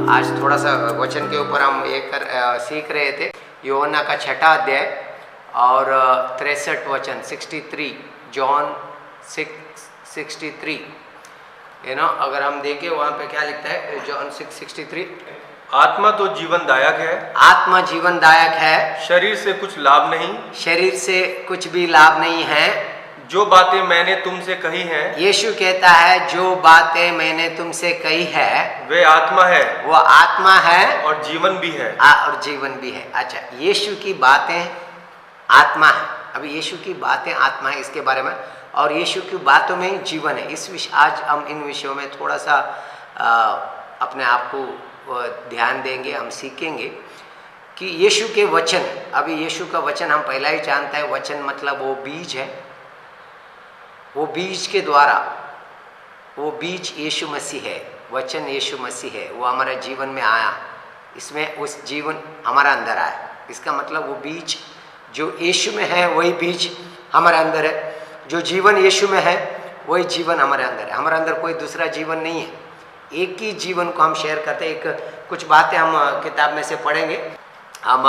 आज थोड़ा सा वचन के ऊपर हम सीख रहे थे। यूहन्ना का 6वां अध्याय और 63 वचन 63, जॉन 6:63, अगर हम देखें वहाँ पे क्या लिखता है, जॉन 6:63, आत्मा तो जीवनदायक है, आत्मा जीवनदायक है, शरीर से कुछ लाभ नहीं, शरीर से कुछ भी लाभ नहीं है। जो बातें मैंने तुमसे कही हैं, यीशु कहता है जो बातें मैंने तुमसे कही है वे आत्मा है, वो आत्मा है और जीवन भी है। और जीवन भी है। अच्छा, यीशु की बातें आत्मा है। अभी यीशु की बातें आत्मा है, इसके बारे में, और यीशु की बातों में जीवन है। आज हम इन विषयों में थोड़ा सा अपने आप को ध्यान देंगे, हम सीखेंगे कि यीशु के वचन। अभी यीशु का वचन हम पहला ही जानता है, वचन मतलब वो बीज है। वो बीज के द्वारा, वो बीज यीशु मसीह है, वचन यीशु मसीह है, वो हमारे जीवन में आया, इसमें उस जीवन हमारा अंदर आया। इसका मतलब वो बीज जो यीशु में है वही बीज हमारे अंदर है, जो जीवन यीशु में है वही जीवन हमारे अंदर है। हमारे अंदर कोई दूसरा जीवन नहीं है, एक ही जीवन को हम शेयर करते हैं। कुछ बातें हम किताब में से पढ़ेंगे, हम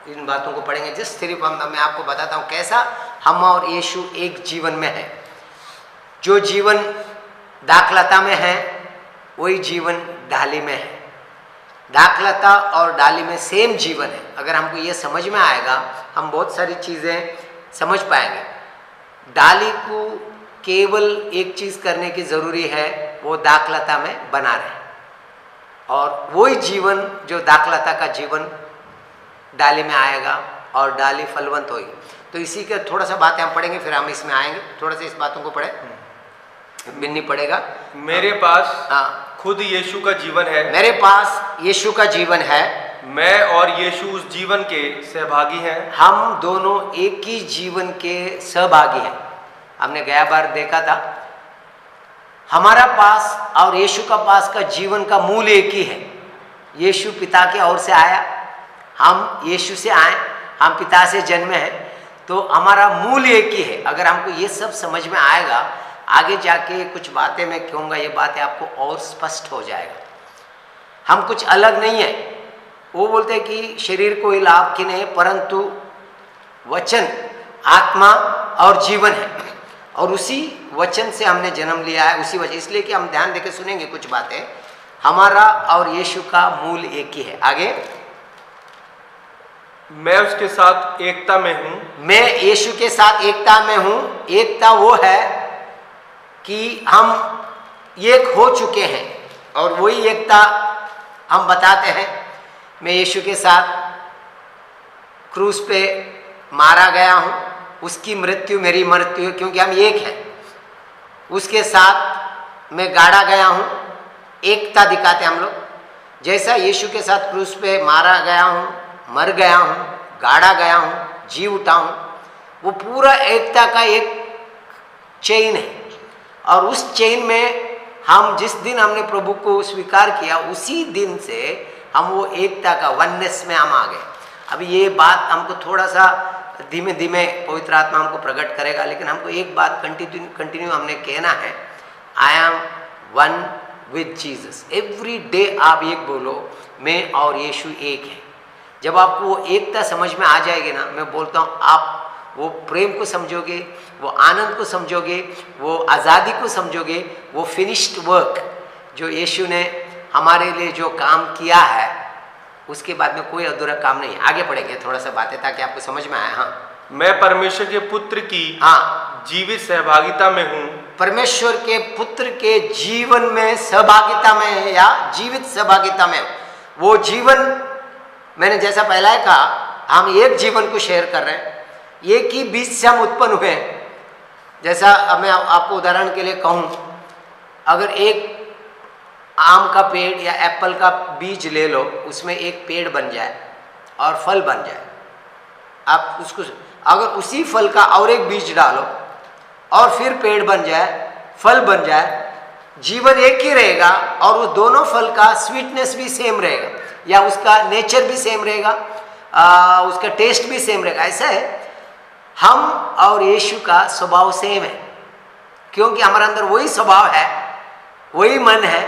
इन बातों को पढ़ेंगे। जिस सिर्फ मैं आपको बताता हूँ कैसा हम और यीशु एक जीवन में है। जो जीवन दाखलता में है वही जीवन डाली में है। दाखलता और डाली में सेम जीवन है। अगर हमको ये समझ में आएगा, हम बहुत सारी चीज़ें समझ पाएंगे। डाली को केवल एक चीज़ करने की ज़रूरी है, वो दाखलता में बना रहे, और वही जीवन जो दाखलता का जीवन डाली में आएगा और डाली फलवंत होगी। तो इसी का थोड़ा सा बातें हम पढ़ेंगे, फिर हम इसमें आएंगे। थोड़ा सा इस बातों को पढ़े, बिन्नी पड़ेगा। मेरे पास खुद यीशु का जीवन है, मेरे पास यीशु का जीवन है, मैं और यीशु उस जीवन के सहभागी हैं। हम दोनों एक ही जीवन के सहभागी हैं। हमने गया बार देखा था, हमारा पास और यीशु का पास का जीवन का मूल एक ही है। यीशु पिता के ओर से आया, हम यीशु से आए, हम पिता से जन्मे हैं, तो हमारा मूल एक ही है। अगर हमको ये सब समझ में आएगा, आगे जाके कुछ बातें मैं कहूँगा, ये बातें आपको और स्पष्ट हो जाएगा। हम कुछ अलग नहीं है। वो बोलते हैं कि शरीर कोई लाभ की नहीं, परंतु वचन आत्मा और जीवन है, और उसी वचन से हमने जन्म लिया है, उसी वजह। इसलिए कि हम ध्यान देकर सुनेंगे कुछ बातें। हमारा और यीशु का मूल एक ही है। आगे, मैं उसके साथ एकता में हूँ, मैं यीशु के साथ एकता में हूँ। एकता वो है कि हम एक हो चुके हैं, और वही एकता हम बताते हैं। मैं यीशु के साथ क्रूस पे मारा गया हूँ, उसकी मृत्यु मेरी मृत्यु, क्योंकि हम एक हैं। उसके साथ मैं गाड़ा गया हूँ, एकता दिखाते हम लोग। जैसा यीशु के साथ क्रूस पे मारा गया हूँ, मर गया हूँ, गाड़ा गया हूँ, जी उठा हूँ, वो पूरा एकता का एक चेन है। और उस चेन में हम जिस दिन हमने प्रभु को स्वीकार किया, उसी दिन से हम वो एकता का वननेस में हम आ गए। अभी ये बात हमको थोड़ा सा धीमे धीमे पवित्र आत्मा हमको प्रकट करेगा, लेकिन हमको एक बात कंटिन्यू हमने कहना है, I am one with Jesus. Every day आप एक बोलो, मैं और यीशु एक है। जब आपको वो एकता समझ में आ जाएगी ना, मैं बोलता हूँ आप वो प्रेम को समझोगे, वो आनंद को समझोगे, वो आज़ादी को समझोगे, वो फिनिश्ड वर्क जो यीशु ने हमारे लिए जो काम किया है, उसके बाद में कोई अधूरा काम नहीं है। आगे बढ़ेंगे थोड़ा सा बातें, ताकि आपको समझ में आए। हाँ, मैं परमेश्वर के पुत्र की जीवित सहभागिता में हूँ। परमेश्वर के पुत्र के जीवन में सहभागिता में है, या जीवित सहभागिता में। वो जीवन, मैंने जैसा पहला ही कहा, हम एक जीवन को शेयर कर रहे हैं, एक ही बीज से हम उत्पन्न हुए हैं। जैसा अब मैं आपको उदाहरण के लिए कहूँ, अगर एक आम का पेड़ या एप्पल का बीज ले लो, उसमें एक पेड़ बन जाए और फल बन जाए। आप उसको, अगर उसी फल का और एक बीज डालो और फिर पेड़ बन जाए, फल बन जाए, जीवन एक ही रहेगा, और वो दोनों फल का स्वीटनेस भी सेम रहेगा, या उसका नेचर भी सेम रहेगा, उसका टेस्ट भी सेम रहेगा। ऐसा है, हम और यीशु का स्वभाव सेम है, क्योंकि हमारे अंदर वही स्वभाव है, वही मन है,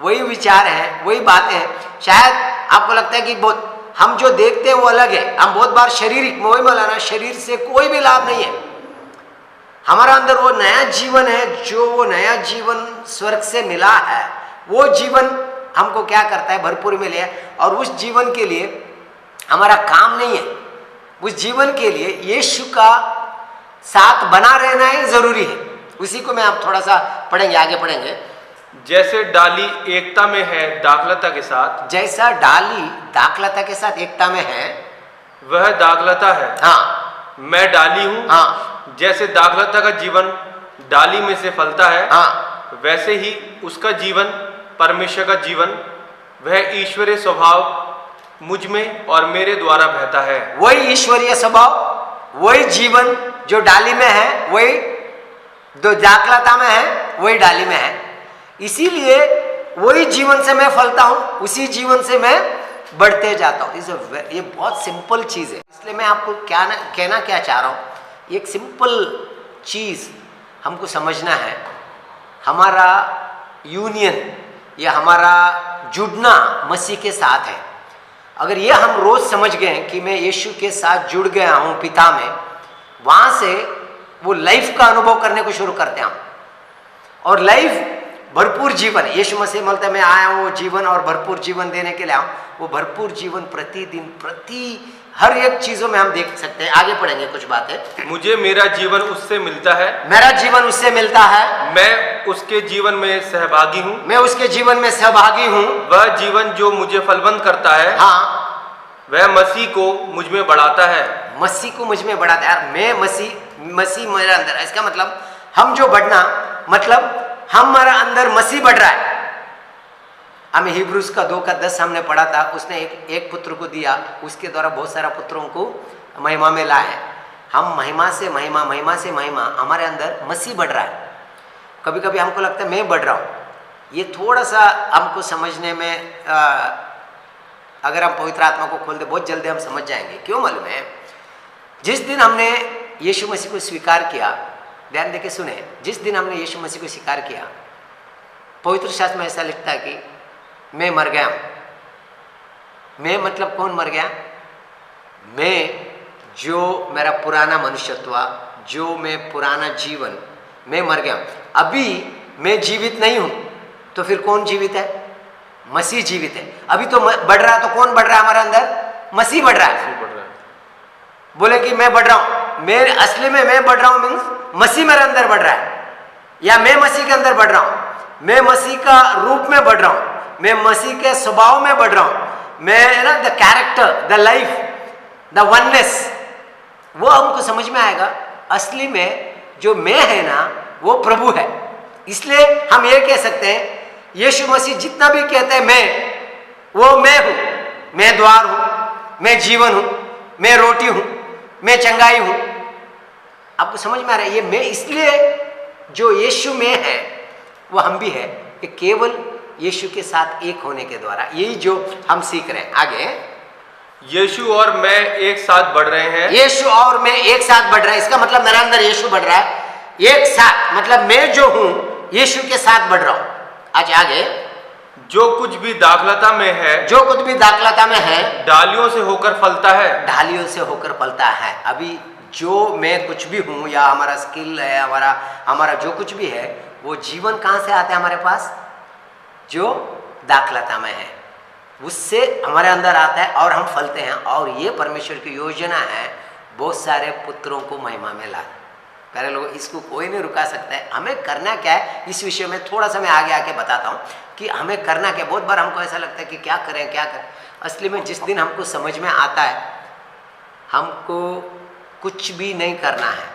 वही विचार हैं, वही बातें हैं। शायद आपको लगता है कि बहुत हम जो देखते हैं वो अलग है। हम बहुत बार शारीरिक वही मौलाना शरीर से कोई भी लाभ नहीं है। हमारा अंदर वो नया जीवन है, जो वो नया जीवन स्वर्ग से मिला है, वो जीवन हमको क्या करता है, भरपूर में लिया। और उस जीवन के लिए हमारा काम नहीं है, उस जीवन के लिए यीशु का साथ बना रहना ही जरूरी है। उसी को मैं आप थोड़ा सा पढ़ेंगे, आगे पढ़ेंगे। जैसे डाली एकता में है दाखलता के साथ, जैसा डाली दाखलता के साथ एकता में है, वह दाखलता है। हाँ, मैं डाली हूँ। हाँ, जैसे दाखलता का जीवन डाली में से फलता है, हाँ, वैसे ही उसका जीवन, परमेश्वर का जीवन, वह ईश्वरीय स्वभाव मुझ में और मेरे द्वारा बहता है। वही ईश्वरीय स्वभाव, वही जीवन जो डाली में है, वही जो दाखलता में है, वही डाली में है। इसीलिए वही जीवन से मैं फलता हूं, उसी जीवन से मैं बढ़ते जाता हूं। ये बहुत सिंपल चीज है। इसलिए मैं आपको कहना क्या चाह रहा हूं, एक सिंपल चीज हमको समझना है। हमारा यूनियन या हमारा जुड़ना मसीह के साथ है। अगर ये हम रोज समझ गए कि मैं यीशु के साथ जुड़ गया हूं पिता में, वहां से वो लाइफ का अनुभव करने को शुरू करते हैं हम। और लाइफ भरपूर जीवन, यीशु मसीह बोलता है मैं आया हूँ वो जीवन और भरपूर जीवन देने के लिए आऊँ। वो भरपूर जीवन प्रतिदिन हर एक चीजों में हम देख सकते हैं। आगे पढ़ेंगे कुछ बातें। मुझे मेरा जीवन उससे मिलता है, मेरा जीवन उससे मिलता है, मैं उसके जीवन में सहभागी हूँ, मैं उसके जीवन में सहभागी हूँ। वह जीवन जो मुझे फलवंत करता है, हाँ, वह मसीह को मुझ में बढ़ाता है। मसीह को मुझ में बढ़ाता है। मैं मसीह मेरे अंदर है। इसका मतलब हम जो बढ़ना, मतलब हमारा अंदर मसीह बढ़ रहा है। हमें हिब्रूज का 2:10 हमने पढ़ा था। उसने एक पुत्र को दिया, उसके द्वारा बहुत सारा पुत्रों को महिमा में लाए। हम महिमा से महिमा, महिमा से महिमा, हमारे अंदर मसीह बढ़ रहा है। कभी कभी हमको लगता है मैं बढ़ रहा हूँ। ये थोड़ा सा हमको समझने में अगर हम पवित्र आत्मा को खोल दे बहुत जल्दी हम समझ जाएंगे। क्यों मालूम है? जिस दिन हमने यीशु मसीह को स्वीकार किया, ध्यान देके सुने, जिस दिन हमने यीशु मसीह को स्वीकार किया, पवित्र शास्त्र में ऐसा लिखता है कि मैं मर गया हूं। मैं मतलब कौन मर गया? मैं, जो मेरा पुराना मनुष्यत्व, जो मैं पुराना जीवन, मैं मर गया हूं। अभी मैं जीवित नहीं हूं, तो फिर कौन जीवित है? मसीह जीवित है। अभी तो बढ़ रहा है, तो कौन बढ़ रहा है हमारे अंदर? मसीह बढ़ रहा है। बोले कि मैं बढ़ रहा हूं, मैं असली में मैं बढ़ रहा हूं मीन्स मसीह मेरे अंदर बढ़ रहा है, या मैं मसीह के अंदर बढ़ रहा हूं। मैं मसीह का रूप में बढ़ रहा हूं, मैं मसीह के स्वभाव में बढ़ रहा हूं। मैं the character, the life, the oneness, वो हमको समझ में आएगा। असली में जो मैं है ना, वो प्रभु है। इसलिए हम ये कह सकते हैं, यीशु मसीह जितना भी कहते हैं मैं, वो मैं हूं। मैं द्वार हूं, मैं जीवन हूं, मैं रोटी हूं, मैं चंगाई हूं। आपको समझ में आ रहा है? ये मैं, इसलिए जो यीशु में है वो हम भी है। ये केवल यीशु के साथ एक होने के द्वारा, यही जो हम सीख रहे हैं। आगे, यीशु और मैं एक साथ बढ़ रहे हैं। यीशु और मैं एक साथ बढ़ रहा है। इसका मतलब मेरा अंदर यीशु बढ़ रहा है, एक साथ, मतलब मैं जो हूं यीशु के साथ बढ़ रहा हूं। आज आगे, जो कुछ भी दाखलता में है, जो कुछ भी दाखलता में है, डालियों से होकर फलता है। डालियों से होकर फलता है। अभी जो मैं कुछ भी हूं, या हमारा स्किल है, हमारा जो कुछ भी है, वो जीवन कहां से आता है हमारे पास? जो दाखलता में है, उससे हमारे अंदर आता है और हम फलते हैं। और ये परमेश्वर की योजना है, बहुत सारे पुत्रों को महिमा में लाना। प्यारे लोग, इसको कोई नहीं रुका सकता है। हमें करना क्या है, इस विषय में थोड़ा सा मैं आगे आके बताता हूँ कि हमें करना क्या। बहुत बार हमको ऐसा लगता है कि क्या करें, क्या करें। असली में जिस दिन हमको समझ में आता है हमको कुछ भी नहीं करना है,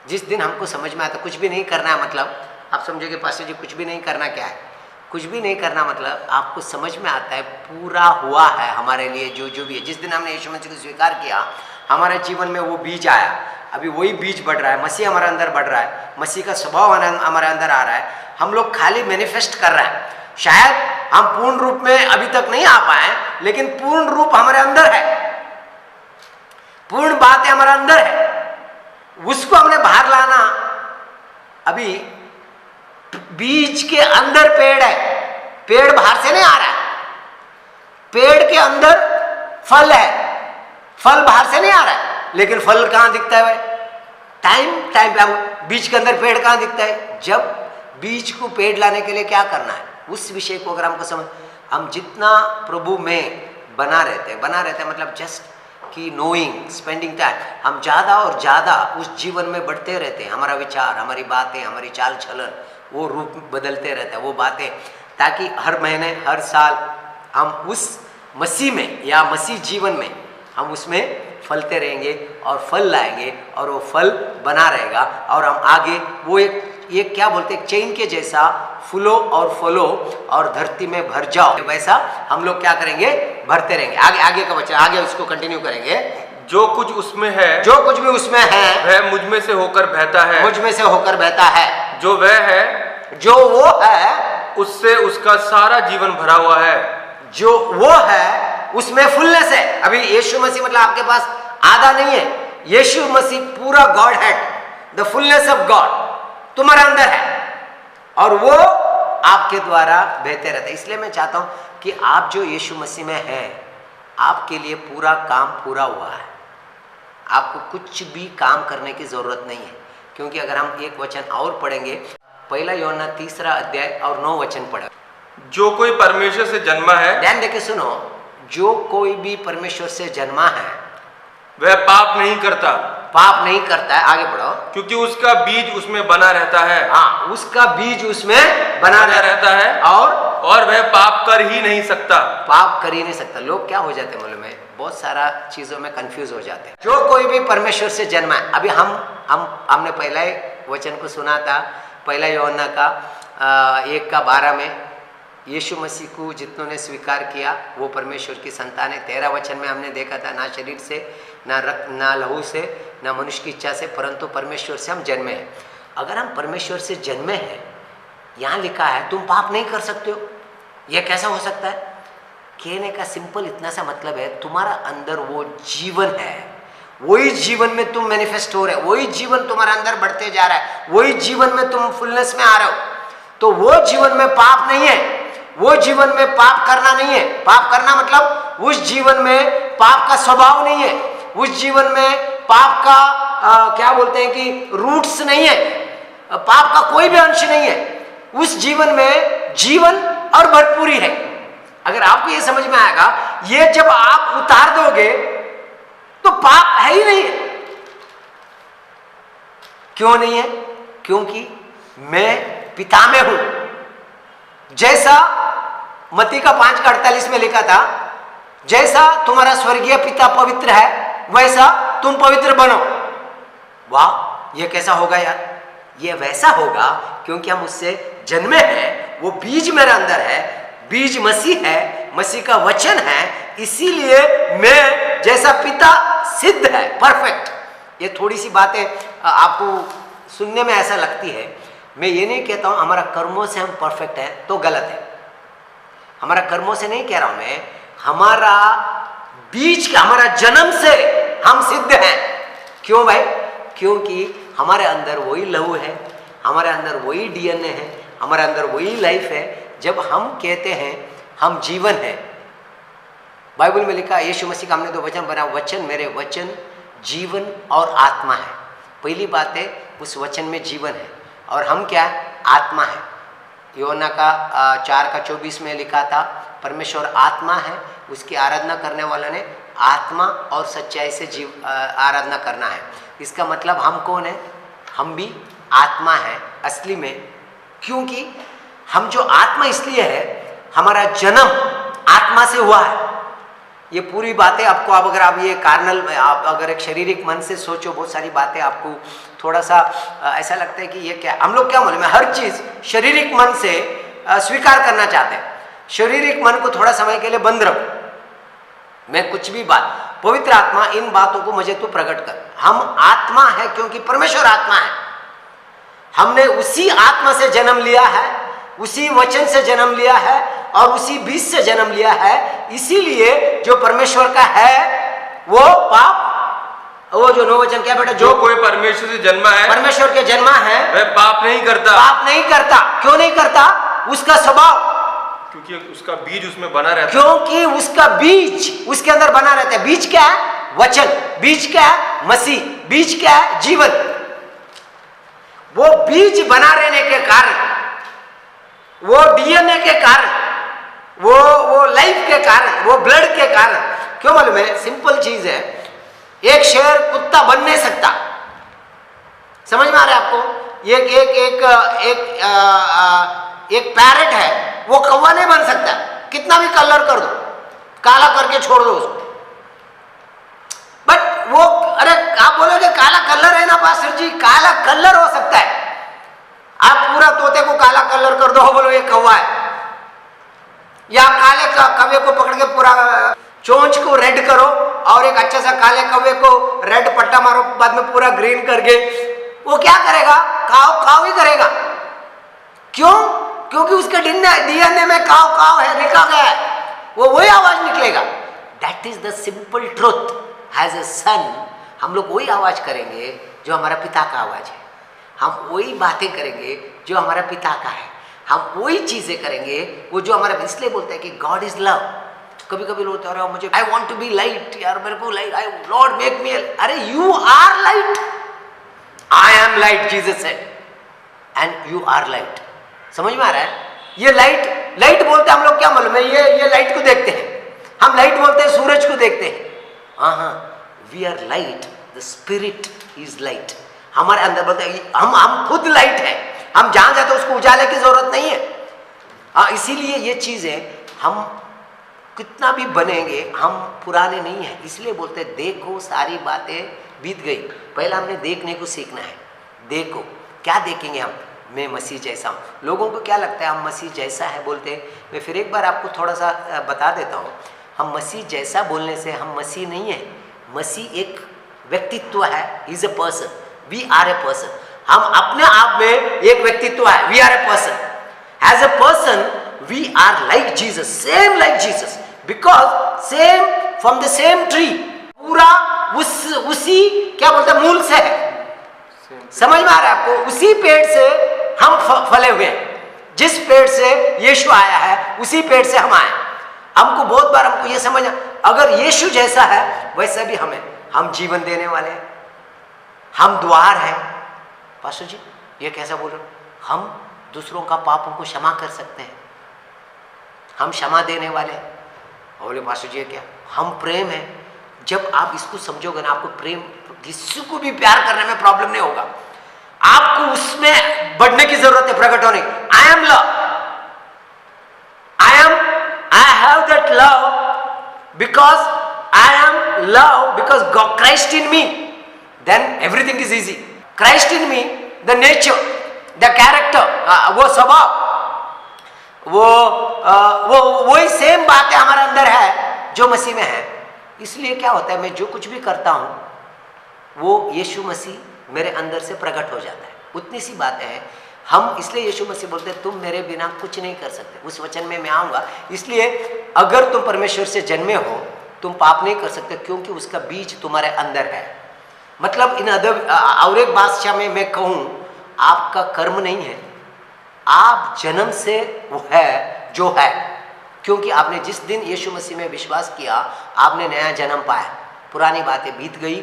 जिस दिन हमको समझ में आता है कुछ भी नहीं करना है, मतलब आप समझोगे पास्टर जी कुछ भी नहीं करना क्या है? कुछ भी नहीं करना मतलब आपको समझ में आता है पूरा हुआ है हमारे लिए जो जो भी है। जिस दिन हमने यीशु मसीह को स्वीकार किया, हमारे जीवन में वो बीज आया। अभी वही बीज बढ़ रहा है, मसीह हमारे अंदर बढ़ रहा है, मसीह का स्वभाव हमारे अंदर आ रहा है। हम लोग खाली मैनिफेस्ट कर रहे हैं। शायद हम पूर्ण रूप में अभी तक नहीं आ पाए, लेकिन पूर्ण रूप हमारे अंदर है, पूर्ण बातें हमारे अंदर है। उसको हमने बाहर लाना। अभी बीज के अंदर पेड़ है, पेड़ बाहर से नहीं आ रहा है, पेड़ के अंदर फल है, फल बाहर से नहीं आ रहा है, लेकिन फल कहां दिखता है भाई? टाइम टाइम पे। बीज के अंदर पेड़ कहां दिखता है? जब बीज को पेड़ लाने के लिए क्या करना है, उस विषय को अगर हमको समझ, हम जितना प्रभु में बना रहते हैं मतलब जस्ट कि नोइंग, स्पेंडिंग टाइम, हम ज़्यादा और ज़्यादा उस जीवन में बढ़ते रहते हैं। हमारा विचार, हमारी बातें, हमारी चाल चलन वो रूप बदलते रहता है, वो बातें, ताकि हर महीने हर साल हम उस मसीह में या मसीह जीवन में हम उसमें फलते रहेंगे और फल लाएंगे और वो फल बना रहेगा और हम आगे वो एक क्या बोलते हैं, चेन के जैसा फूलो और फलो और धरती में भर जाओ, वैसा हम लोग क्या करेंगे, भरते रहेंगे। आगे का वचन, आगे उसको कंटिन्यू करेंगे। जो कुछ उसमें है, जो कुछ भी उसमें है वह मुझ में से होकर बहता है, मुझ में से होकर बहता है। जो वह है, जो वो है, उससे उसका सारा जीवन भरा हुआ है। जो वो है उसमें फुलनेस है। अभी यीशु मसीह मतलब आपके पास आधा नहीं है, यीशु मसीह पूरा God head, the fullness of God तुम्हारे अंदर है और वो आपके द्वारा बहते रहते हैं। इसलिए मैं चाहता हूं कि आप जो यीशु मसीह में हैं, आपके लिए पूरा काम पूरा हुआ है, आपको कुछ भी काम करने की जरूरत नहीं है। क्योंकि अगर हम एक वचन और पढ़ेंगे, पहला यूहन्ना 3 अध्याय और 9 वचन पढ़े। जो कोई परमेश्वर से जन्मा है, ध्यान देके सुनो, जो कोई भी परमेश्वर से जन्मा है वह पाप नहीं करता, पाप नहीं करता है। आगे बढ़ो। क्योंकि उसका बीज उसमें बना रहता है। हाँ, उसका बीज उसमें बना रहता है और वह पाप कर ही नहीं सकता। पाप कर ही नहीं सकता। लोग क्या हो जाते हैं मालूम है, बहुत सारा चीजों में कंफ्यूज हो जाते हैं। जो कोई भी परमेश्वर से जन्मा है, अभी हमने पहला ही वचन को सुना था, पहला यूहन्ना का 1:12 में, यीशु मसीह को जितनों ने स्वीकार किया वो परमेश्वर की संतान है। 13 वचन में हमने देखा था, ना शरीर से, ना रक्त, ना लहू से, ना मनुष्य की इच्छा से, परंतु परमेश्वर से हम जन्मे हैं। अगर हम परमेश्वर से जन्मे हैं, यहाँ लिखा है तुम पाप नहीं कर सकते हो। यह कैसा हो सकता है? कहने का सिंपल इतना सा मतलब है, तुम्हारा अंदर वो जीवन है, वही जीवन में तुम मैनिफेस्ट हो रहे हो, वही जीवन तुम्हारे अंदर बढ़ते जा रहा है, वही जीवन में तुम फुलनेस में आ रहे हो। तो वो जीवन में पाप नहीं है, वो जीवन में पाप करना नहीं है। पाप करना मतलब उस जीवन में पाप का स्वभाव नहीं है, उस जीवन में पाप का क्या बोलते हैं कि रूट्स नहीं है, पाप का कोई भी अंश नहीं है। उस जीवन में जीवन और भरपूरी है। अगर आपको ये समझ में आएगा, ये जब आप उतार दोगे तो पाप है ही नहीं है। क्यों नहीं है? क्योंकि मैं पिता में हूं। जैसा मत्ती का 5:48 में लिखा था, जैसा तुम्हारा स्वर्गीय पिता पवित्र है वैसा तुम पवित्र बनो। वाह, ये कैसा होगा यार? ये वैसा होगा क्योंकि हम उससे जन्मे हैं, वो बीज मेरे अंदर है, बीज मसीह है, मसीह का वचन है, इसीलिए मैं जैसा पिता सिद्ध है, परफेक्ट। ये थोड़ी सी बातें आपको सुनने में ऐसा लगती है। मैं ये नहीं कहता हूं हमारा कर्मों से हम परफेक्ट हैं तो गलत है, हमारा कर्मों से नहीं कह रहा हूं मैं, हमारा बीज का, हमारा जन्म से हम सिद्ध हैं। क्यों भाई? क्योंकि हमारे अंदर वही लहू है, हमारे अंदर वही डीएनए है, हमारे अंदर वही लाइफ है। जब हम कहते हैं हम जीवन है, बाइबल में लिखा, यीशु मसीह का हमने तो वचन बना, वचन मेरे वचन जीवन और आत्मा है। पहली बात है उस वचन में जीवन है और हम क्या है? आत्मा है। यूहन्ना का 4:24 में लिखा था, परमेश्वर आत्मा है, उसकी आराधना करने वाला ने आत्मा और सच्चाई से आराधना करना है। इसका मतलब हम कौन है? हम भी आत्मा है असली में। क्योंकि हम जो आत्मा इसलिए है, हमारा जन्म आत्मा से हुआ है। ये पूरी बातें आपको, अब अगर आप ये कार्नल, आप अगर एक शारीरिक मन से सोचो, बहुत सारी बातें आपको थोड़ा सा ऐसा लगता है कि ये क्या, हम लोग क्या मालूम है, हर चीज शारीरिक मन से स्वीकार करना चाहते हैं। शारीरिक मन को थोड़ा समय के लिए बंद रखो, मैं कुछ भी बात, पवित्र आत्मा इन बातों को मुझे तो प्रकट कर। हम आत्मा है क्योंकि परमेश्वर आत्मा है। हमने उसी आत्मा से जन्म लिया है, उसी वचन से जन्म लिया है और उसी बीज से जन्म लिया है। इसीलिए जो परमेश्वर का है वो पाप, वो जो 9 वचन क्या बेटा, जो कोई परमेश्वर से जन्मा है, परमेश्वर के जन्मा है, वह पाप नहीं करता। पाप नहीं करता। क्यों नहीं करता? उसका स्वभाव, क्योंकि उसका बीज उसमें बना रहता है। क्योंकि उसका बीज उसके अंदर बना रहता है। बीज क्या है? वचन। बीज क्या है? मसीह। बीज क्या है? जीवन। वो बीज बना रहने के कारण, वो डीएनए के कारण, वो लाइफ के कारण, वो ब्लड के कारण, क्यों मालूम है? सिंपल चीज है, एक शेर कुत्ता बन नहीं सकता। समझ में आ रहा है आपको? एक एक एक एक एक पैरेट है, वो कौवा नहीं बन सकता, कितना भी कलर कर दो, काला करके छोड़ दो उसको। बट वो, अरे आप बोलोगे काला कलर है ना पास्टर जी, काला कलर हो सकता है। आप पूरा तोते को काला कलर कर दो, बोलो ये कौवा है, या काले कौवे को पकड़ के पूरा चोंच को रेड करो और एक अच्छा सा काले कौवे को रेड पट्टा मारो, बाद में पूरा ग्रीन करके, वो क्या करेगा? काव काव ही करेगा। क्यों? क्योंकि उसके डीएनए में काव काव है, लिखा गया है, वो वही आवाज निकलेगा। That is the simple truth. As a son हम लोग वही आवाज करेंगे जो हमारा पिता का आवाज है, हम वही बातें करेंगे जो हमारा पिता का है, हम वही चीजें करेंगे वो जो हमारा, इसलिए बोलते हैं कि गॉड इज लव। कभी कभी लोग कह रहे हो मुझे, I want to be light, यार मेरे को light, I lord make me, अरे you are light, I am light, Jesus said, and you are light. समझ में आ रहा है? ये लाइट, लाइट बोलते हैं हम लोग, क्या मालूम है? ये लाइट को देखते हैं हम, लाइट बोलते हैं सूरज को देखते हैं। हाँ, we are light, the spirit is light. हमारे अंदर बोलते हैं हम खुद लाइट है, हम जहां जाते उसको उजाले की जरूरत नहीं है। हाँ, इसीलिए ये चीजें हम कितना भी बनेंगे, हम पुराने नहीं हैं। इसलिए बोलते हैं देखो सारी बातें बीत गई, पहले हमने देखने को सीखना है। देखो, क्या देखेंगे हम? मैं मसीह जैसा हूँ। लोगों को क्या लगता है हम मसीह जैसा है बोलते हैं। मैं फिर एक बार आपको थोड़ा सा बता देता हूँ, हम मसीह जैसा बोलने से हम मसीह नहीं है। मसीह एक व्यक्तित्व है, is a person, we are a person. हम अपने आप में एक व्यक्तित्व है, we are a person. As a person we are like Jesus, same like Jesus, because same from the same tree, पूरा उसी क्या बोलते हैं मूल से है। समझ में आ रहा है आपको? उसी पेड़ से हम फले हुए हैं। जिस पेड़ से यीशु आया है उसी पेड़ से हम आए। हमको बहुत बार हमको ये समझना, अगर यीशु जैसा है वैसा भी हमें, हम जीवन देने वाले हैं, हम द्वार हैं। पास्टर जी ये कैसा बोल रहे? हम दूसरों का पापों को क्षमा कर सकते हैं, हम क्षमा देने वाले हैं। और बोले पास्टर जी क्या? हम प्रेम है। जब आप इसको समझोगे ना, आपको प्रेम, किसी को भी प्यार करने में प्रॉब्लम नहीं होगा। आपको उसमें बढ़ने की जरूरत है, प्रकट होने की। I am love, I have that love because I am love, because Christ in me, then everything is easy. Christ in me, the nature, the character, वो स्वभाव, वो वही सेम बातें हमारे अंदर है जो मसीह में है। इसलिए क्या होता है, मैं जो कुछ भी करता हूं वो यीशु मसीह मेरे अंदर से प्रकट हो जाता है। उतनी सी बात है। हम इसलिए यीशु मसीह बोलते हैं तुम मेरे बिना कुछ नहीं कर सकते। उस वचन में मैं आऊंगा, इसलिए अगर तुम परमेश्वर से जन्मे हो तुम पाप नहीं कर सकते, क्योंकि उसका बीज तुम्हारे अंदर है। मतलब इन अदर, और एक बादशाह में मैं कहूं, आपका कर्म नहीं है, आप जन्म से वो है जो है, क्योंकि आपने जिस दिन यीशु मसीह में विश्वास किया आपने नया जन्म पाया। पुरानी बातें बीत गई,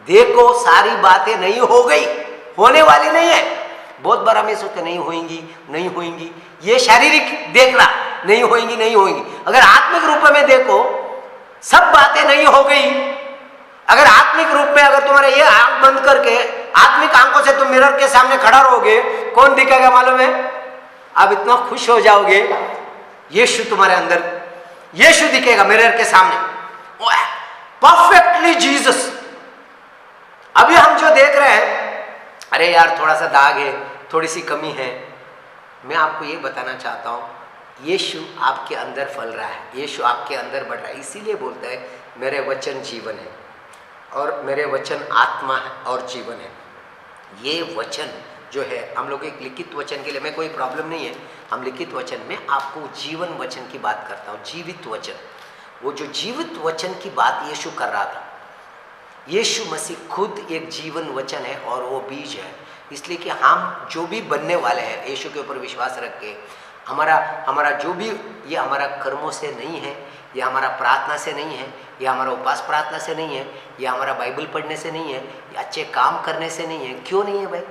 देखो सारी बातें नहीं हो गई, होने वाली नहीं है। बहुत बार हमें सोचते नहीं होंगी, नहीं होंगी, ये शारीरिक देखना, नहीं होंगी, नहीं होंगी। अगर आत्मिक रूप में देखो सब बातें नहीं हो गई। अगर आत्मिक रूप में, अगर तुम्हारे ये आंख बंद करके आत्मिक आंखों से तुम मिरर के सामने खड़ा रहोगे, कौन दिखेगा मालूम है? आप इतना खुश हो जाओगे, यीशु तुम्हारे अंदर, यीशु दिखेगा मिरर के सामने, परफेक्टली जीसस। अभी हम जो देख रहे हैं, अरे यार थोड़ा सा दाग है, थोड़ी सी कमी है, मैं आपको ये बताना चाहता हूँ यीशु आपके अंदर फल रहा है, यीशु आपके अंदर बढ़ रहा है। इसीलिए बोलता है मेरे वचन जीवन है और मेरे वचन आत्मा है और जीवन है। ये वचन जो है, हम लोग एक लिखित वचन के लिए, मैं कोई प्रॉब्लम नहीं है, हम लिखित वचन में आपको जीवन वचन की बात करता हूँ, जीवित वचन। वो जो जीवित वचन की बात यीशु कर रहा था, यीशु मसीह खुद एक जीवन वचन है और वो बीज है। इसलिए कि हम जो भी बनने वाले हैं यीशु के ऊपर विश्वास रख के, हमारा हमारा जो भी, ये हमारा कर्मों से नहीं है, ये हमारा प्रार्थना से नहीं है, ये हमारा उपास प्रार्थना से नहीं है, ये हमारा बाइबल पढ़ने से नहीं है, ये अच्छे काम करने से नहीं है। क्यों नहीं है भाई?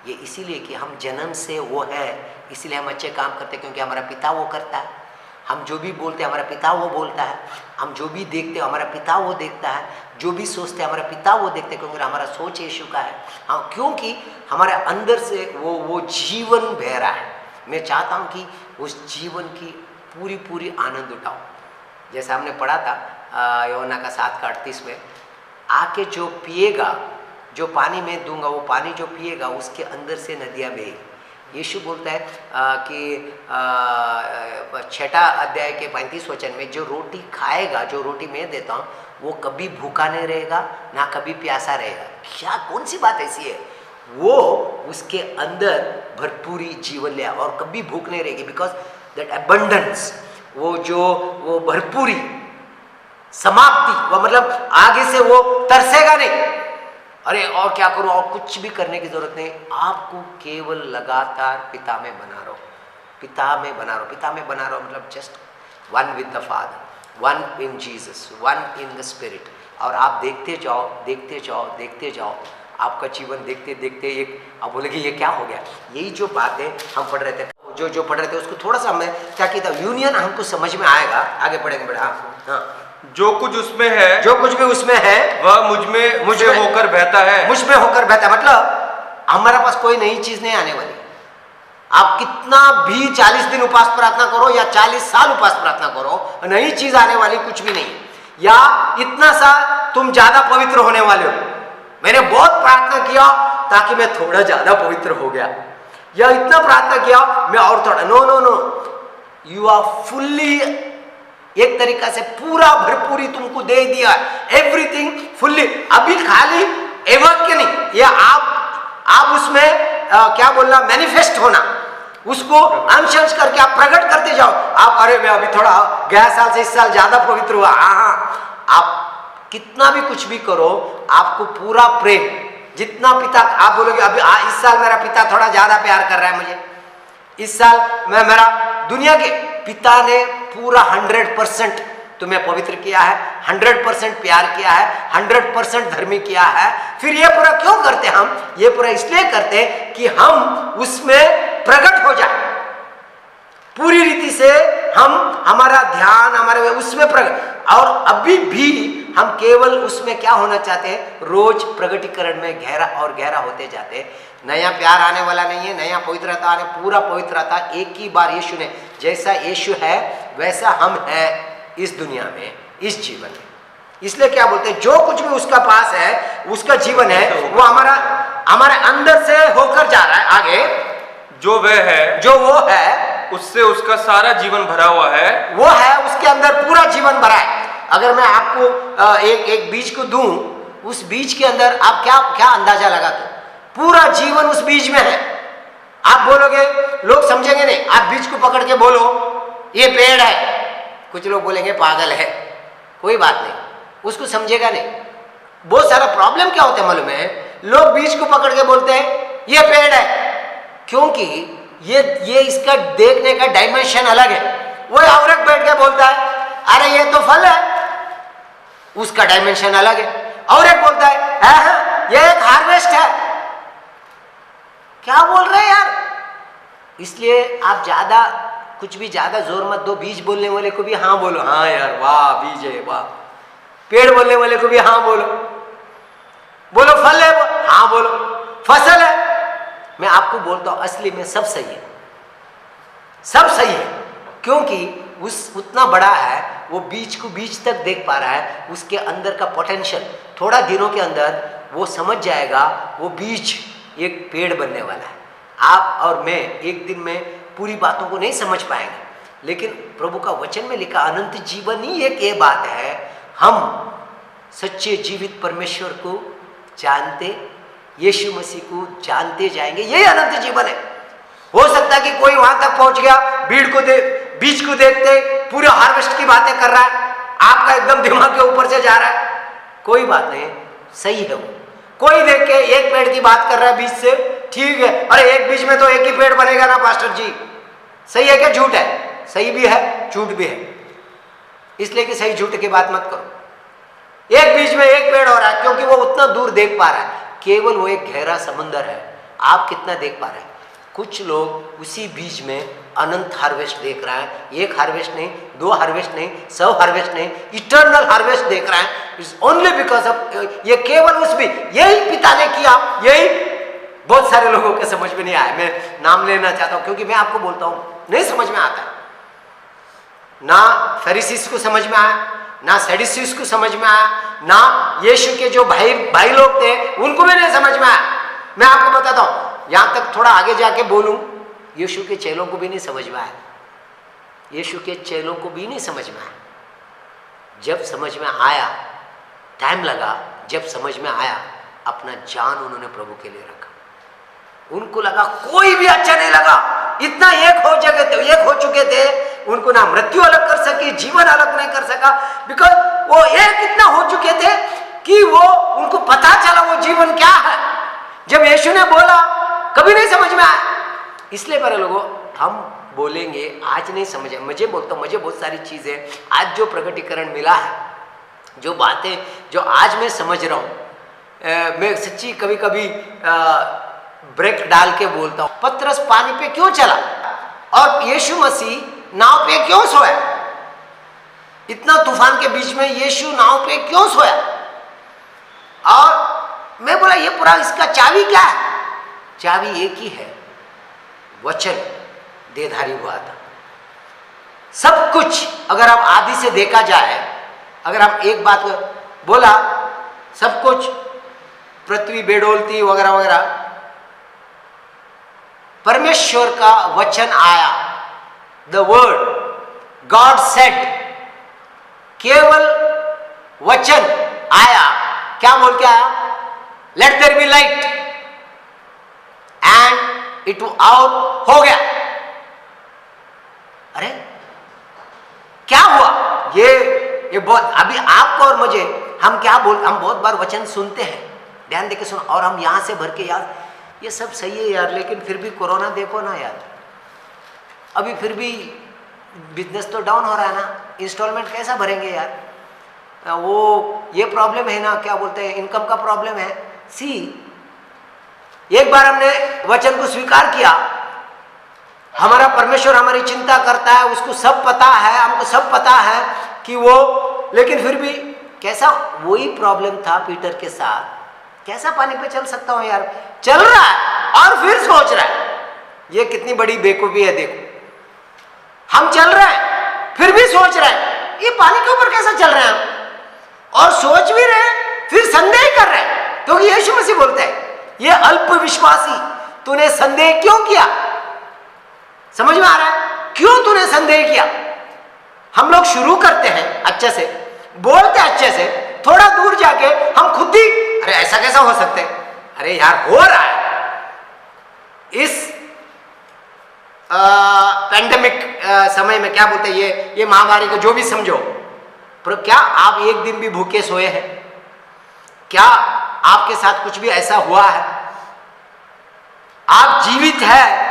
ये इसीलिए कि हम जन्म से वो है, इसीलिए हम अच्छे काम करते हैं, क्योंकि हमारा पिता वो करता है। हम जो भी बोलते हैं हमारा पिता वो बोलता है, हम जो भी देखते हैं हमारा पिता वो देखता है, जो भी सोचते हैं हमारा पिता वो देखते हैं, क्योंकि हमारा सोच यीशु का है। हाँ, क्योंकि हमारे अंदर से वो जीवन बह रहा है। मैं चाहता हूँ कि उस जीवन की पूरी आनंद उठाओ। जैसा हमने पढ़ा था यूहन्ना का 7:38 में, आके जो पिएगा, जो पानी में दूंगा, वो पानी जो पिएगा उसके अंदर से नदियाँ बहेगी। यीशु बोलता है कि 6 अध्याय के 35 वचन में, जो रोटी खाएगा, जो रोटी मैं देता हूँ, वो कभी भूखा नहीं रहेगा ना कभी प्यासा रहेगा। क्या, कौन सी बात ऐसी है? वो उसके अंदर भरपूरी जीवन ले और कभी भूख नहीं रहेगी, बिकॉज दैट अबंडेंस, वो भरपूरी समाप्ति, वो मतलब आगे से वो तरसेगा नहीं। अरे और क्या करूं, और कुछ भी करने की जरूरत नहीं, आपको केवल लगातार पिता में बना रहो, पिता में बना रहो, पिता में बना रहो, मतलब just one with the father, one in Jesus, one in the spirit. और आप देखते जाओ, देखते जाओ, देखते जाओ, आपका जीवन देखते देखते एक, आप बोलेंगे ये क्या हो गया। यही जो बातें हम पढ़ रहे थे, जो पढ़ रहे थे उसको थोड़ा सा हमने क्या किया था, यूनियन हमको समझ में आएगा, आगे पढ़ेंगे बेटा। हाँ, जो कुछ उसमें है, जो कुछ भी उसमें है वह मुझ में होकर बहता है, मुझ में होकर बहता है। मतलब हमारे पास कोई नई चीज नहीं आने वाली। आप कितना भी 40 दिन उपास प्रार्थना करो या 40 साल उपास प्रार्थना करो, नई चीज आने वाली कुछ भी नहीं। या इतना सा तुम ज्यादा पवित्र होने वाले हो, मैंने बहुत प्रार्थना किया ताकि मैं थोड़ा ज्यादा पवित्र हो गया, या इतना प्रार्थना किया मैं और थोड़ा, no no no, you are fully, एक तरीका से पूरा भरपूरी तुमको दे दिया, एवरीथिंग फुल्ली। अभी खाली एवाक्य नहीं, ये आप उसमें क्या बोलना, मैनिफेस्ट होना, उसको अंश करके आप प्रकट करते जाओ। आप, अरे मैं अभी थोड़ा गया साल से इस साल ज्यादा पवित्र हुआ। आप कितना भी कुछ भी करो, आपको पूरा प्रेम, जितना पिता, आप बोलोगे अभी इस साल मेरा पिता थोड़ा ज्यादा प्यार कर रहा है मुझे, इस साल मेरा दुनिया के पिता ने पूरा 100% तुम्हें पवित्र किया है, 100% प्यार किया है, 100% धर्मी किया है। फिर ये पूरा क्यों करते हम? ये पूरा इसलिए करते कि हम उसमें प्रकट हो जाए, पूरी रीति से हम, हमारा ध्यान हमारे उसमें प्रकट। और अभी भी हम केवल उसमें क्या होना चाहते हैं, रोज प्रगटीकरण में गहरा और गहरा होते जाते हैं। नया प्यार आने वाला नहीं है, नया पवित्रता आने, पूरा पवित्रता एक ही बार यीशु ने, जैसा यीशु है वैसा हम है इस दुनिया में, इस जीवन में। इसलिए क्या बोलते हैं, जो कुछ भी उसका पास है, उसका जीवन है, वो हमारे अंदर से होकर जा रहा है आगे। जो वह है, जो वो है, उससे उसका सारा जीवन भरा हुआ है, वो है, उसके अंदर पूरा जीवन भरा है। अगर मैं आपको एक बीज को दूं, उस बीज के अंदर आप क्या अंदाजा लगाते हो, पूरा जीवन उस बीज में है। आप बोलोगे, लोग समझेंगे नहीं, आप बीज को पकड़ के बोलो ये पेड़ है, कुछ लोग बोलेंगे पागल है, कोई बात नहीं, उसको समझेगा नहीं। बहुत सारा प्रॉब्लम क्या होता है मालूम है, लोग बीज को पकड़ के बोलते हैं ये पेड़ है, क्योंकि ये इसका देखने का डायमेंशन अलग है। वो औरत बैठ के बोलता है अरे ये तो फल है, उसका डायमेंशन अलग है। और एक बोलता है ये एक हार्वेस्ट है। क्या बोल रहे हैं यार? इसलिए आप ज्यादा कुछ भी ज्यादा जोर मत दो। बीज बोलने वाले को भी हाँ बोलो, हाँ यार वाह बीज है वाह। पेड़ बोलने वाले को भी हाँ बोलो, बोलो फल है हाँ बोलो, फसल है। मैं आपको बोलता हूं असली में सब सही है, सब सही है, क्योंकि उतना बड़ा है, वो बीज को बीज तक देख पा रहा है, उसके अंदर का पोटेंशियल। थोड़ा दिनों के अंदर वो समझ जाएगा वो बीज एक पेड़ बनने वाला है। आप और मैं एक दिन में पूरी बातों को नहीं समझ पाएंगे, लेकिन प्रभु का वचन में लिखा अनंत जीवन ही एक ये बात है, हम सच्चे जीवित परमेश्वर को जानते, यीशु मसीह को जानते जाएंगे, यही अनंत जीवन है। हो सकता है कि कोई वहां तक पहुंच गया, बीज को देखते पूरे हार्वेस्ट की बातें कर रहा है, आपका एकदम दिमाग के ऊपर से जा रहा है, कोई बात नहीं, सही है वो। कोई देख के एक पेड़ की बात कर रहा है बीज से, ठीक है, अरे एक बीज में तो एक ही पेड़ बनेगा ना पास्टर जी, सही है क्या झूठ है? सही भी है, झूठ भी है। इसलिए कि सही झूठ की बात मत करो। एक बीच में एक पेड़ हो रहा है क्योंकि वो उतना दूर देख पा रहा है, केवल वो एक गहरा समंदर है। आप कितना देख पा रहे हैं? कुछ लोग उसी बीज में अनंत हार्वेस्ट देख रहा है। एक हार्वेस्ट नहीं, 2 हार्वेस्ट नहीं, 100 हार्वेस्ट नहीं, इटर्नल हार्वेस्ट देख रहा है। इट्स ओनली बिकॉज ऑफ ये केवल उस भी यही पिता ने किया। यही बहुत सारे लोगों के समझ में नहीं आया। मैं नाम लेना चाहता हूं क्योंकि मैं आपको बोलता हूं नहीं समझ में आता। ना फरीसीस को समझ में आया, ना सैडुसीस को समझ में आया, ना यीशु के जो भाई लोग थे उनको भी नहीं समझ में आया। मैं आपको बताता हूं, यहां तक थोड़ा आगे जाके बोलूं, यीशु के चेलों को भी नहीं समझ में आया। यीशु के चेलों को भी नहीं समझ में आया। जब समझ में आया, टाइम लगा, जब समझ में आया, अपना जान उन्होंने प्रभु के लिए रखा। उनको लगा कोई भी अच्छा नहीं लगा, इतना एक हो चुके थे, उनको ना मृत्यु अलग कर सकी, जीवन अलग नहीं कर सका, बिकॉज वो एक इतना हो चुके थे कि वो उनको पता चला वो जीवन क्या है। जब यीशु ने बोला कभी नहीं समझ में आया। इसलिए मेरे लोगों, हम बोलेंगे आज नहीं समझे। मुझे बोलता हूँ, मुझे बहुत सारी चीजें आज जो प्रकटीकरण मिला है, जो बातें जो आज मैं समझ रहा हूँ, मैं सच्ची कभी कभी ब्रेक डाल के बोलता हूँ। पतरस पानी पे क्यों चला और यीशु मसीह नाव पे क्यों सोया? इतना तूफान के बीच में यीशु नाव पे क्यों सोया? और मैं बोला ये पूरा इसका चाबी क्या है? चाबी एक ही है, वचन देहधारी हुआ था। सब कुछ अगर आप आदि से देखा जाए, अगर हम एक बात बोला, सब कुछ पृथ्वी बेडोलती वगैरह वगैरह, परमेश्वर का वचन आया, द वर्ड गॉड सेड, केवल वचन आया। क्या बोल के आया? Let there be light, and it और हो गया। अरे क्या हुआ? ये बहुत, अभी आपको और मुझे, हम बहुत बार वचन सुनते हैं, ध्यान देके सुनो, और हम यहां से भर के याद, ये सब सही है यार, लेकिन फिर भी कोरोना देखो ना यार, अभी फिर भी बिजनेस तो डाउन हो रहा है ना, इंस्टॉलमेंट कैसा भरेंगे यार? वो ये प्रॉब्लम है ना, क्या बोलते हैं, इनकम का प्रॉब्लम है। एक बार हमने वचन को स्वीकार किया, हमारा परमेश्वर हमारी चिंता करता है, उसको सब पता है, हमको सब पता है कि वो, लेकिन फिर भी कैसा, वही प्रॉब्लम था पीटर के साथ। कैसा पानी पे चल सकता हूं यार? चल रहा है और फिर सोच रहा है। ये कितनी बड़ी बेवकूफी है। देखो, हम चल रहे हैं फिर भी सोच रहे हैं ये पानी के ऊपर कैसा चल रहे हैं हम, और सोच भी रहे हैं फिर संदेह कर रहे हैं, क्योंकि यीशु मसीह बोलते हैं ये अल्प विश्वासी, तूने संदेह क्यों किया? समझ में आ रहा है क्यों तूने संदेह किया? हम लोग शुरू करते हैं अच्छे से, बोलते हैं अच्छे से, थोड़ा दूर जाके हम खुद ही, अरे ऐसा कैसा हो सकता है? अरे यार हो रहा है। इस पैंडेमिक समय में, क्या बोलते हैं, ये महामारी को जो भी समझो, पर क्या आप एक दिन भी भूखे सोए हैं? क्या आपके साथ कुछ भी ऐसा हुआ है? आप जीवित है,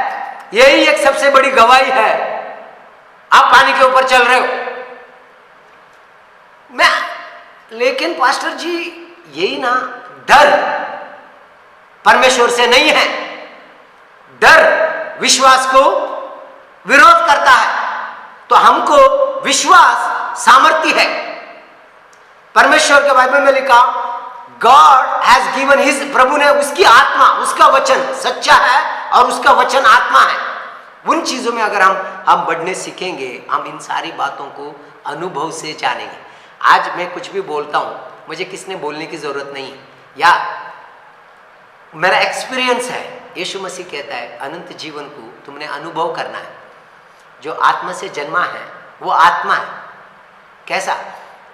यही एक सबसे बड़ी गवाही है। आप पानी के ऊपर चल रहे हो। लेकिन पास्टर जी यही ना, डर परमेश्वर से नहीं है, डर विश्वास को विरोध करता है। तो हमको विश्वास सामर्थ्य है। परमेश्वर के बाइबल में लिखा, गॉड हैज गिवन हिज, प्रभु ने उसकी आत्मा, उसका वचन सच्चा है और उसका वचन आत्मा है। उन चीजों में अगर हम बढ़ने सीखेंगे, हम इन सारी बातों को अनुभव से जानेंगे। आज मैं कुछ भी बोलता हूं, मुझे किसने बोलने की जरूरत नहीं है, या मेरा एक्सपीरियंस है। यीशु मसीह कहता है अनंत जीवन को तुमने अनुभव करना है। जो आत्मा से जन्मा है वो आत्मा है। कैसा?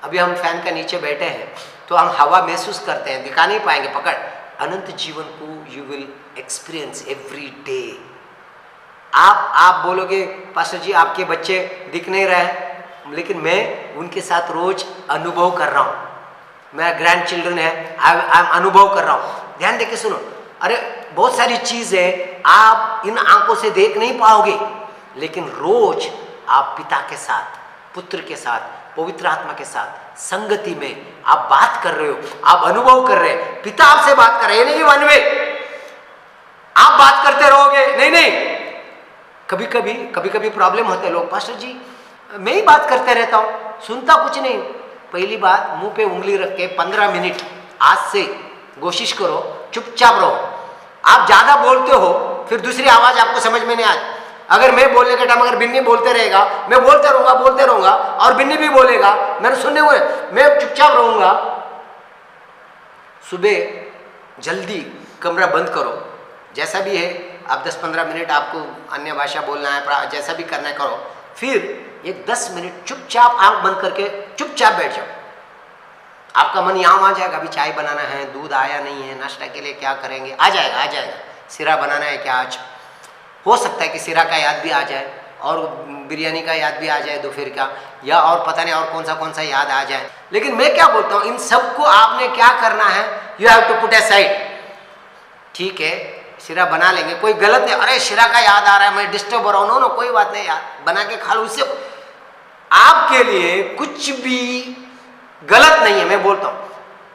अभी हम फैन का नीचे बैठे हैं तो हम हवा महसूस करते हैं, दिखा नहीं पाएंगे पकड़। अनंत जीवन को you will experience every day. आप बोलोगे पास्टर जी आपके बच्चे दिख नहीं रहे, लेकिन मैं उनके साथ रोज अनुभव कर रहा हूँ। मेरा ग्रैंड चिल्ड्रन है, आई अनुभव कर रहा हूँ। ध्यान देके सुनो, अरे बहुत सारी चीजें आप इन आंखों से देख नहीं पाओगे, लेकिन रोज आप पिता के साथ, पुत्र के साथ, पवित्र आत्मा के साथ संगति में आप बात कर रहे हो, आप अनुभव कर रहे हैं, पिता आपसे बात कर रहे हैं, नहीं वन वे आप बात करते रहोगे, नहीं। कभी कभी प्रॉब्लम होते हैं, लोग पास्टर जी मैं ही बात करते रहता हूं, सुनता कुछ नहीं। पहली बात, मुंह पे उंगली रख के 15 मिनट आज से कोशिश करो, चुपचाप रहो। आप ज्यादा बोलते हो फिर दूसरी आवाज आपको समझ में नहीं आती। अगर मैं बोलने के टाइम अगर बिन्नी बोलते रहेगा, मैं बोलते रहूंगा और बिन्नी भी बोलेगा, मैंने सुने हुए, मैं चुपचाप रहूंगा। सुबह जल्दी कमरा बंद करो, जैसा भी है आप 10-15 मिनट आपको अन्य भाषा बोलना है, जैसा भी करना है करो, फिर एक 10 मिनट चुपचाप आंख बंद करके चुपचाप बैठ जाओ। आपका मन यहाँ आ जाएगा, अभी चाय बनाना है, दूध आया नहीं है, नाश्ता के लिए क्या करेंगे, आ जाएगा। सिरा बनाना है क्या आज, हो सकता है कि सिरा का याद भी आ जाए और बिरयानी का याद भी आ जाए दोपहर का, या और पता नहीं और कौन सा याद आ जाए। लेकिन मैं क्या बोलता हूँ, इन सबको आपने क्या करना है, you have to put aside. ठीक है, सिरा बना लेंगे, कोई गलत नहीं, अरे सिरा का याद आ रहा है मैं डिस्टर्ब हो रहा हूँ, नो कोई बात नहीं यार, बना के खा लो। उससे आपके लिए कुछ भी गलत नहीं है। मैं बोलता हूँ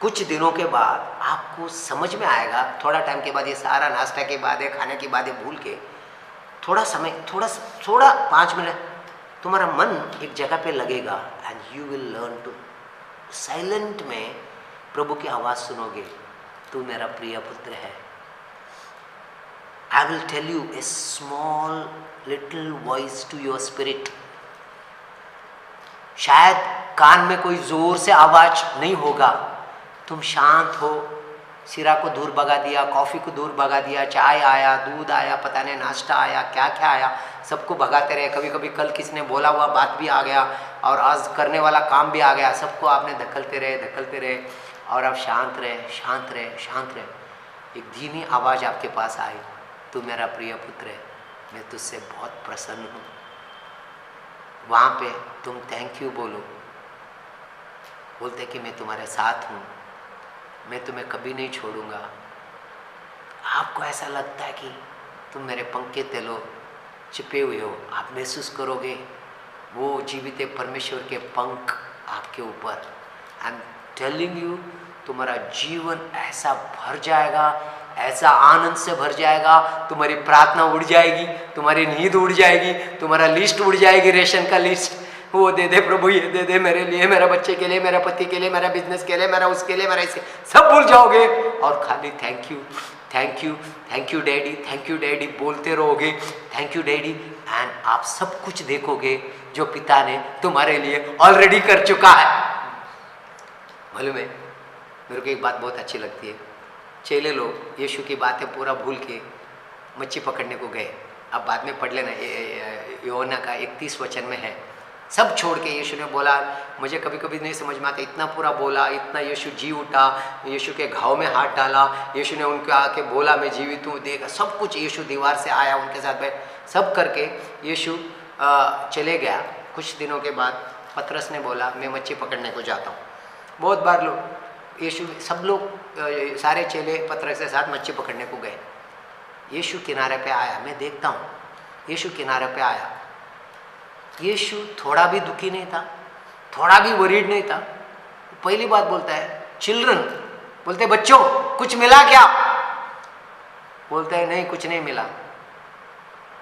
कुछ दिनों के बाद आपको समझ में आएगा, थोड़ा टाइम के बाद, ये सारा नाश्ता के बाद है, खाने की बातें भूल के थोड़ा समय, थोड़ा 5 मिनट तुम्हारा मन एक जगह पे लगेगा and you will learn to silent में प्रभु की आवाज सुनोगे, तू मेरा प्रिय पुत्र है। I will tell you a small little voice to your spirit. शायद कान में कोई जोर से आवाज नहीं होगा, तुम शांत हो, सिरा को दूर भगा दिया, कॉफी को दूर भगा दिया, चाय आया, दूध आया, पता नहीं नाश्ता आया, क्या आया, सबको भगाते रहे। कभी कभी कल किसने बोला हुआ बात भी आ गया और आज करने वाला काम भी आ गया, सबको आपने धकलते रहे और आप शांत रहे। एक धीमी आवाज आपके पास आई, तू मेरा प्रिय पुत्र है, मैं तुझसे बहुत प्रसन्न हूँ। वहाँ पे तुम थैंक यू बोलते कि मैं तुम्हारे साथ हूँ, मैं तुम्हें कभी नहीं छोड़ूंगा। आपको ऐसा लगता है कि तुम मेरे पंख के तलों छिपे हुए हो, आप महसूस करोगे वो जीवित परमेश्वर के पंख आपके ऊपर। आई एम टेलिंग यू, तुम्हारा जीवन ऐसा भर जाएगा, ऐसा आनंद से भर जाएगा, तुम्हारी प्रार्थना उड़ जाएगी, तुम्हारी नींद उड़ जाएगी, तुम्हारा लिस्ट उड़ जाएगी, रेशन का लिस्ट, वो दे दे प्रभु, ये दे दे मेरे लिए, मेरे बच्चे के लिए, मेरे पति के लिए, मेरा बिजनेस के लिए, मेरा उसके लिए, मेरा इसे, सब भूल जाओगे और खाली थैंक यू डैडी बोलते रहोगे, थैंक यू डैडी। एंड आप सब कुछ देखोगे जो पिता ने तुम्हारे लिए ऑलरेडी कर चुका है। मालूम है, मेरे को एक बात बहुत अच्छी लगती है, चेले लोग यीशु की बातें पूरा भूल के मच्छी पकड़ने को गए। अब बाद में पढ़ लेना, यूहन्ना का 31 वचन में है, सब छोड़ के यीशु ने बोला, मुझे कभी कभी नहीं समझ में आता, इतना पूरा बोला, इतना यीशु जी उठा, यीशु के घाव में हाथ डाला, यीशु ने उनको आके बोला मैं जीवित हूँ, देखा सब कुछ, यीशु दीवार से आया, उनके साथ बैठ, सब करके यीशु चले गया। कुछ दिनों के बाद पतरस ने बोला मैं मच्छी पकड़ने को जाता हूँ। बहुत बार लोग यीशु, सब लोग सारे चेले पतरस के साथ मच्छी पकड़ने को गए। यीशु किनारे पे आया, मैं देखता हूँ यीशु किनारे पे आया, यीशु थोड़ा भी दुखी नहीं था, थोड़ा भी वरीड नहीं था। पहली बात बोलता है चिल्ड्रन, बोलते बच्चों कुछ मिला क्या, बोलता है नहीं कुछ नहीं मिला।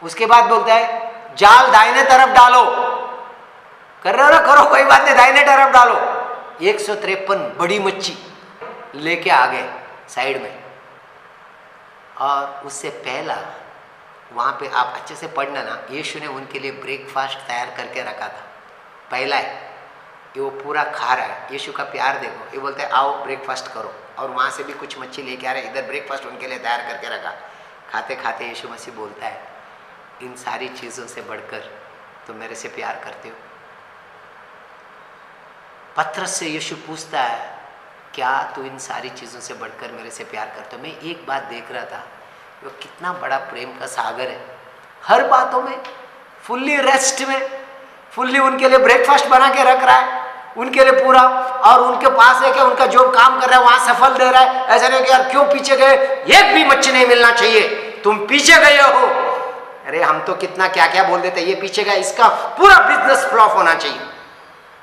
उसके बाद बोलता है जाल दाहिने तरफ डालो, कर रहे हो ना, करो कोई बात नहीं, दाहिने तरफ डालो। 153 बड़ी मच्छी लेके आ गए साइड में। और उससे पहला वहाँ पे आप अच्छे से पढ़ना ना, यीशु ने उनके लिए ब्रेकफास्ट तैयार करके रखा था। पहला है ये, वो पूरा खा रहा है, यीशु का प्यार देखो, ये बोलते हैं आओ ब्रेकफास्ट करो, और वहाँ से भी कुछ मच्छी लेके आ रहे, इधर ब्रेकफास्ट उनके लिए तैयार करके रखा। खाते खाते यीशु मसीह बोलता है इन सारी चीज़ों से बढ़कर तुम मेरे से प्यार करते हो। पतरस से यीशु पूछता है क्या तू इन सारी चीज़ों से बढ़कर मेरे से प्यार करते हो। मैं एक बात देख रहा था, वो कितना बड़ा प्रेम का सागर है, हर बातों में फुल्ली रेस्ट में, फुल्ली उनके लिए ब्रेकफास्ट बना के रख रहा है, उनके लिए पूरा, और उनके पास है कि उनका जो काम कर रहा है वहां सफल दे रहा है। ऐसा नहीं कि यार क्यों पीछे गए, एक भी मच्छी नहीं मिलना चाहिए, तुम पीछे गए हो, अरे हम तो कितना क्या क्या बोल देते, ये पीछे गया, इसका पूरा बिजनेस फ्लॉप होना चाहिए,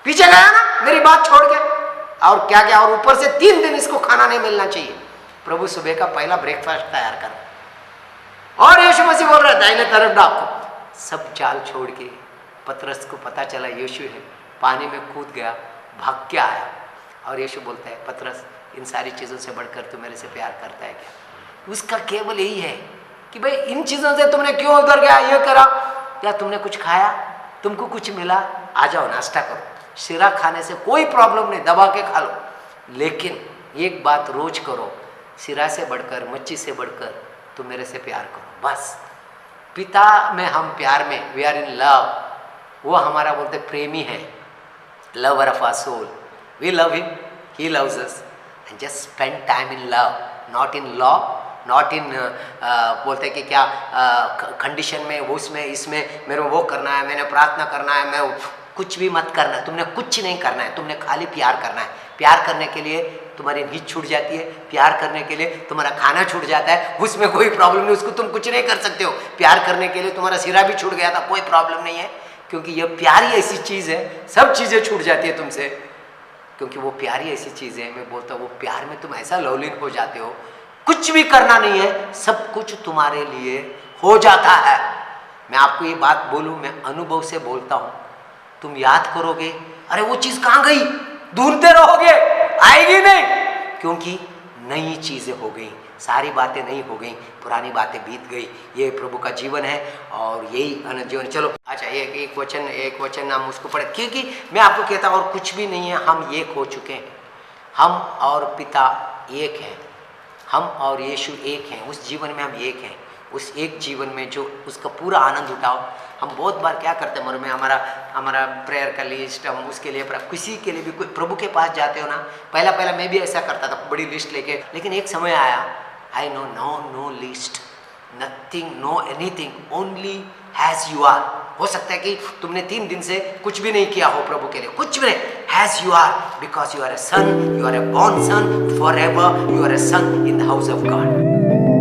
पीछे गया ना मेरी बात छोड़ के, और क्या क्या, और ऊपर से 3 दिन इसको खाना नहीं मिलना चाहिए। प्रभु सुबह का पहला ब्रेकफास्ट तैयार कर, और यीशु मसीह बोल रहा है दाहिने तरफ डाको। सब चाल छोड़ के पतरस को पता चला यीशु है, पानी में कूद गया, भाग के आया, और यीशु बोलता है पतरस इन सारी चीज़ों से बढ़कर तू मेरे से प्यार करता है क्या? उसका केवल यही है कि भाई इन चीज़ों से तुमने क्यों उधर गया, ये करा, या तुमने कुछ खाया, तुमको कुछ मिला, आ जाओ नाश्ता करो। शिरा खाने से कोई प्रॉब्लम नहीं, दबा के खा लो, लेकिन एक बात रोज करो, शिरा से बढ़कर, मच्छी से बढ़कर तुम मेरे से प्यार करो। बस पिता में हम प्यार में, वी आर इन लव, वो हमारा बोलते प्रेमी है, lover of our soul, we love him, he loves us, and just spend time in love, not in law, not in बोलते कि क्या कंडीशन में, वो उसमें इसमें मेरे को वो करना है, मैंने प्रार्थना करना है, मैं कुछ भी मत करना, तुमने कुछ नहीं करना है, तुमने खाली प्यार करना है। प्यार करने के लिए तुम्हारी नींद छूट जाती है, प्यार करने के लिए तुम्हारा खाना छूट जाता है, उसमें कोई प्रॉब्लम नहीं, उसको तुम कुछ नहीं कर सकते हो। प्यार करने के लिए तुम्हारा सिरा भी छूट गया था, कोई प्रॉब्लम नहीं है, क्योंकि यह प्यार ही ऐसी चीज़ है, सब चीज़ें छूट जाती है तुमसे, क्योंकि वो प्यार ही ऐसी चीज़ है। मैं बोलता हूँ वो प्यार में तुम ऐसा लवलीन हो जाते हो, कुछ भी करना नहीं है, सब कुछ तुम्हारे लिए हो जाता है। मैं आपको ये बात बोलूँ, मैं अनुभव से बोलता हूँ, तुम याद करोगे अरे वो चीज़ कहाँ गई, ढूंढते रहोगे, आएगी नहीं, क्योंकि नई चीज़ें हो गई, सारी बातें नहीं हो गई, पुरानी बातें बीत गई। ये प्रभु का जीवन है और यही अनंत जीवन। चलो अच्छा, एक वचन नाम उसको पढ़े, क्योंकि मैं आपको कहता हूँ और कुछ भी नहीं है, हम एक हो चुके हैं, हम और पिता एक हैं, हम और यीशु एक हैं, उस जीवन में हम एक हैं, उस एक जीवन में जो उसका पूरा आनंद उठाओ। हम बहुत बार क्या करते हैं मन में, हमारा प्रेयर का लिस्ट, हम उसके लिए किसी के लिए भी कोई प्रभु के पास जाते हो ना, पहला मैं भी ऐसा करता था, बड़ी लिस्ट लेके, लेकिन एक समय आया, I know list, nothing, no anything, only has you are. हो सकता है कि तुमने 3 दिन से कुछ भी नहीं किया हो प्रभु के लिए, कुछ भी नहीं, has you are, because you are a son, you are a born son, for ever you are a son in the house of God.